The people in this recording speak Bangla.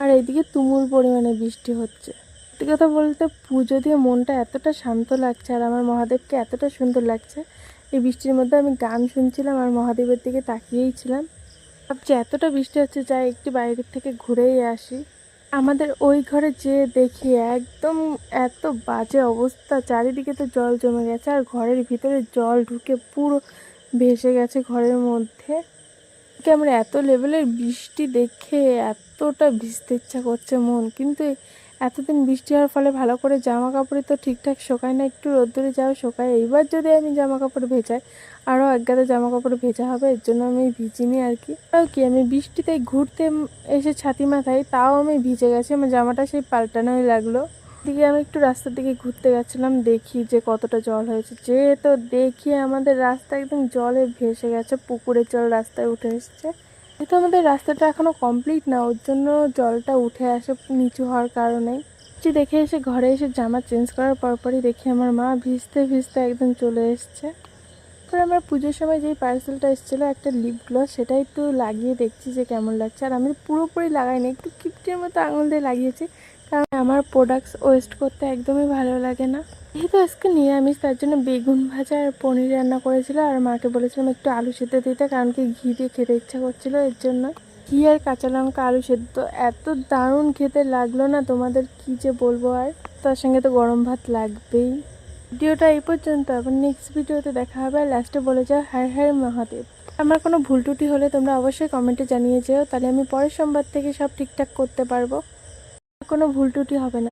আর এইদিকে তুমুল পরিমাণে বৃষ্টি হচ্ছে। সত্যি কথা বলতে পুজো দিয়ে মনটা এতটা শান্ত লাগছে আর আমার মহাদেবকে এতটা সুন্দর লাগছে। এই বৃষ্টির মধ্যে আমি গান শুনছিলাম আর মহাদেবের দিকে তাকিয়েই ছিলাম। ভাবছি এতটা বৃষ্টি হচ্ছে, যাই একটু বাইরের থেকে ঘুরেই আসি। আমাদের ওই ঘরে যেয়ে দেখি একদম এত বাজে অবস্থা, চারিদিকে তো জল জমে গেছে আর ঘরের ভিতরে জল ঢুকে পুরো ভেসে গেছে ঘরের মধ্যে। আমার এত লেভেলের বৃষ্টি দেখে এতটা ভিজতে ইচ্ছা করছে মন, কিন্তু এতদিন বৃষ্টি হওয়ার ফলে ভালো করে জামা কাপড়ই তো ঠিকঠাক শোকায় না, একটু রোদ্দুরে যাও শোকায়। এইবার যদি আমি জামা কাপড় ভেজাই আরও একগাদা জামা কাপড় ভেজা হবে, এর জন্য আমি ভিজিনি আর কি। তাও কি আমি বৃষ্টিতে ঘুরতে এসে ছাতি মাথায় তাও আমি ভিজে গেছি, আমার জামাটা সেই পাল্টানোই লাগলো। দিকে আমি একটু রাস্তার দিকে ঘুরতে গেছিলাম, দেখি যে কতটা জল হয়েছে। যেহেতু দেখি আমাদের রাস্তা একদম জলে ভেসে গেছে, পুকুরের জল রাস্তায় উঠে এসছে। যেহেতু আমাদের রাস্তাটা এখনো কমপ্লিট না, ওর জন্য জলটা উঠে আসে নিচু হওয়ার কারণে। যে দেখে এসে ঘরে এসে জামা চেঞ্জ করার পরপরই দেখি আমার মা ভিজতে ভিজতে একদম চলে এসছে। তারপরে আমার পুজোর সময় যেই পার্সেলটা এসেছিলো একটা লিপ গ্লস, সেটা একটু লাগিয়ে দেখছি যে কেমন লাগছে। আর আমি পুরোপুরি লাগাইনি, একটু কিপটির মতো আঙুল দিয়ে লাগিয়েছি, কারণ আমার প্রোডাক্টস ওয়েস্ট করতে একদমই ভালো লাগে না। যেহেতু আজকে নিরামিষ, তার জন্য বেগুন ভাজা আর পনির রান্না করেছিল, আর মাকে বলেছিলাম একটু আলু সেদ্ধ দিতে, কারণ কি ঘি দিয়ে খেতে ইচ্ছা করছিলো, এর জন্য। ঘি আর কাঁচা লঙ্কা আলু সেদ্ধ এত দারুণ খেতে লাগলো না, তোমাদের কি যে বলবো। আর তার সঙ্গে তো গরম ভাত লাগবেই। ভিডিওটা এই পর্যন্ত, আবার নেক্সট ভিডিওতে দেখা হবে। আর লাস্টে বলে যাও হর হর মহাদেব। আমার কোনো ভুল ত্রুটি হলে তোমরা অবশ্যই কমেন্টে জানিয়ে যেও, তাহলে আমি পরের সোমবার থেকে সব ঠিকঠাক করতে পারবো, কোনো ভুল ত্রুটি হবে না।